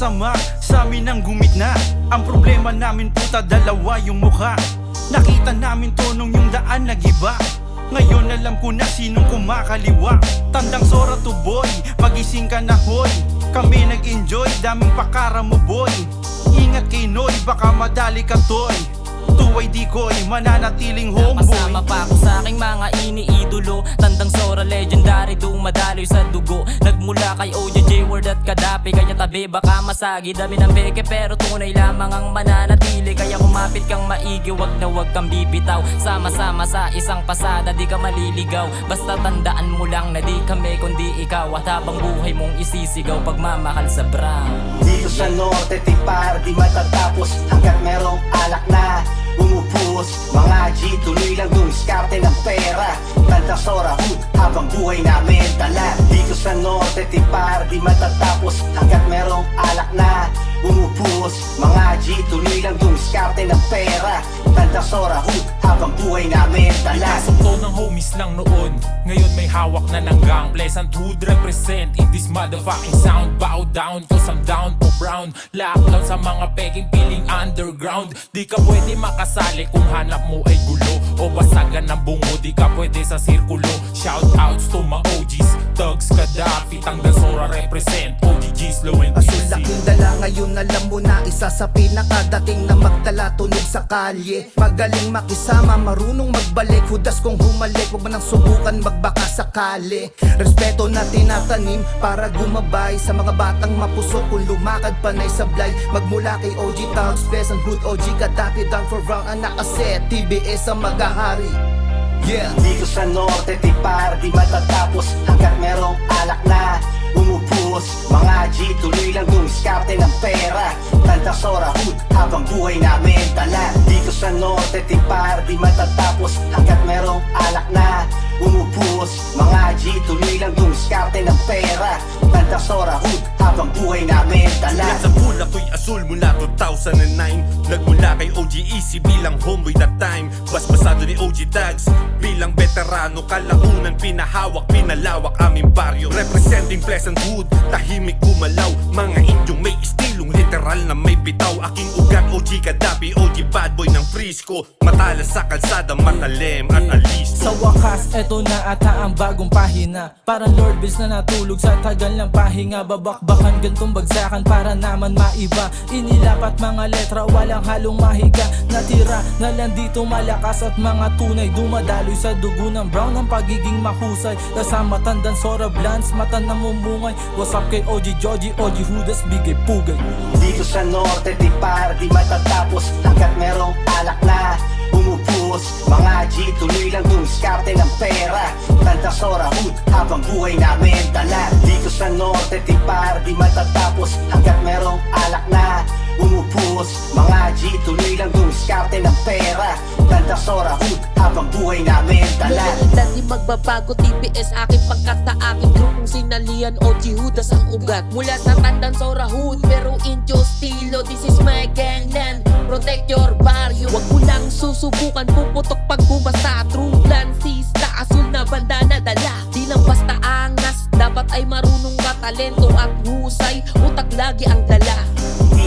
masama, sa amin ang gumit na. Ang problema namin puta, dalawa yung mukha. Nakita namin to nung yung daan nagiba. Ngayon alam ko na sinong kumakaliwa. Tandang Sora to boy, magising ka na hoy. Kami nag-enjoy, daming pakara mo boy. Ingat kay Noy, baka madali ka toy. Tuway di ko'y mananatiling homeboy. Kasama pa ako sa aking mga iniidolo. Tandang Sora, legendary, dumadaloy sa dugo. Nagmula kay OJ, Word at Kadapi. Kaya tabi baka masagi, dami ng beke pero tunay lamang ang mananatili. Kaya kumapit kang maigi, wag na wag kang bibitaw. Sama-sama sa isang pasada, di ka maliligaw. Basta tandaan mo lang na di kami kundi ikaw. At habang buhay mong isisigaw, pagmamahal sa brown. Dito sa norte, tipar di matatapos. Hanggat merong alak na umupos. Mga G, tuloy lang dumiskarte ng pera. Tandang Sora Hood, habang buhay namin dala. Dito sa norte, tipar di matatapos. Hanggat merong alak na umupos. Mga G, tuloy lang dumiskarte ng pera. Tandang Sora Hood, habang buhay namin dala. Pasok ko ng homies lang noon, ngayon may hawak na ng gang. Pleasant Hood represent in this motherfucking sound. Bow down cause I'm down for brown. Lockdown sa mga peking piling underground. Di ka pwede makasali kung hanap mo ay gulo o basagan ng bungo, di ka pwede sa sirkulo. Shout outs to my OGs, Thugs, Kadapi, Tandang Sora represent. OGGs, low and Asul laking dala ngayon, alam mo na isa sa pinakadating na magdala tunog sa kalye. Magaling makisama, marunong magbalik. Hudas kung humalik, huwag man ang subukan magbaka sakali. Respeto na tinatanim para gumabay sa mga batang mapusok. Kung lumakad panay sablay, magmula kay OG Thugs, Pleasant Hood, OG Kadapi, down for round ang nakaset. TBS ang maghahari. Yeah. Dito sa norte, tipar di matatapos. Hanggat merong alak na umupos. Mga G, tuloy lang dumiskarte ng pera. Tandang Sora Hood, habang buhay namin dala. Dito sa norte, tipar di matatapos. Hanggat merong alak na umupos. Mga G, tuloy lang dumiskarte ng pera. Tandang Sora Hood, habang buhay namin dala. Sa pula ko'y asul mula 2009. Nagmula kay OG Easy bilang homeboy that time. Basbasado ni OG Tags bilang veterano. Kalaunan pinahawak, pinalawak aming baryo. Representing Pleasant Hood, tahimik gumalaw. Mga Indyong may istilong literal na may bitaw. Aking ugat OG Kadapi, OG bad boy ng Frisco. Matalas sa kalsada, matalim at alisto. Sa wakas, eto na ata ang bagong pahina. Parang Lord Bills na natulog sa tagal ng pahinga. Babakbakan gantong bagsakan para naman maiba. Inilapat mga letra, walang halong mahiga. Natira na lang dito malakas at mga tunay. Dumadaloy sa dugo ng brown ang pagiging mahusay. Kasama Tandang Sora Blans, mata na mumungay. What's up kay OG Joji, OG Hudas, bigay pugay. Dito sa norte, tipar di matatapos. Hanggat merong alak na umupos. Mga G, tuloy lang dumiskarte ng pera. Tandang Sora Hood, habang buhay namin dala. Dito sa norte, tipar di matatapos. Hanggat merong alak na umupos. Mga G, tuloy lang dumiskarte ng pera. Tandang Sora Hood, habang buhay namin dala. Loyalidad di magbabago, TPS aking pangkat sa aking grupong sinalian. OG Hudas ang ugat mula sa Tandang Sora Hood, pero Indio estilo. This is my gangland, protect your barrio. Wag mo lang susubukan, puputok pag bumasa. True lansista, asul na bandana dala. Di lang basta angas, dapat ay marunong ka, talento at husay. Utak lagi ang dala.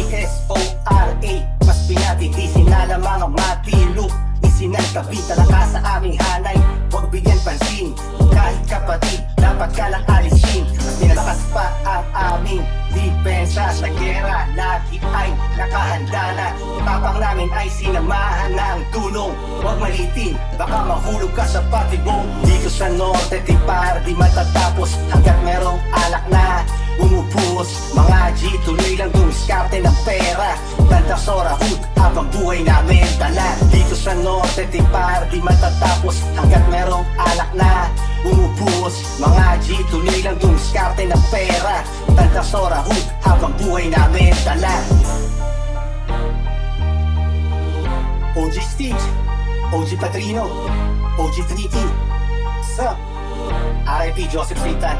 TSORA, mas pinatitisin na lamang ang matilo. Isinagtabi talaga sa aming hanay, huwag bigyan pansin. Kahit kapatid, dapat ka lang alisin. Mas pinalakas pa ang aming depensa sa gera. Lagi ay nakahanda na, tapang namin ay sinamahan ng tulong. Huwag malitin, baka mahulog ka sa patibong. Dito sa norte, tipar di matatapos. Hanggat merong alak na umupos. Mga G, tuloy lang dumiskarte ng pera. Tandang Sora Hood, habang buhay namin dala. Dito sa norte, tipar di matatapos. Hanggat merong alak na umupos. Mga G, tuloy lang dumiskarte ng pera. Tandang Sora Hood, habang buhay namin dala. OG Stitch, OG Patrino, OG Tricky, sup? RIP Joseph Satan.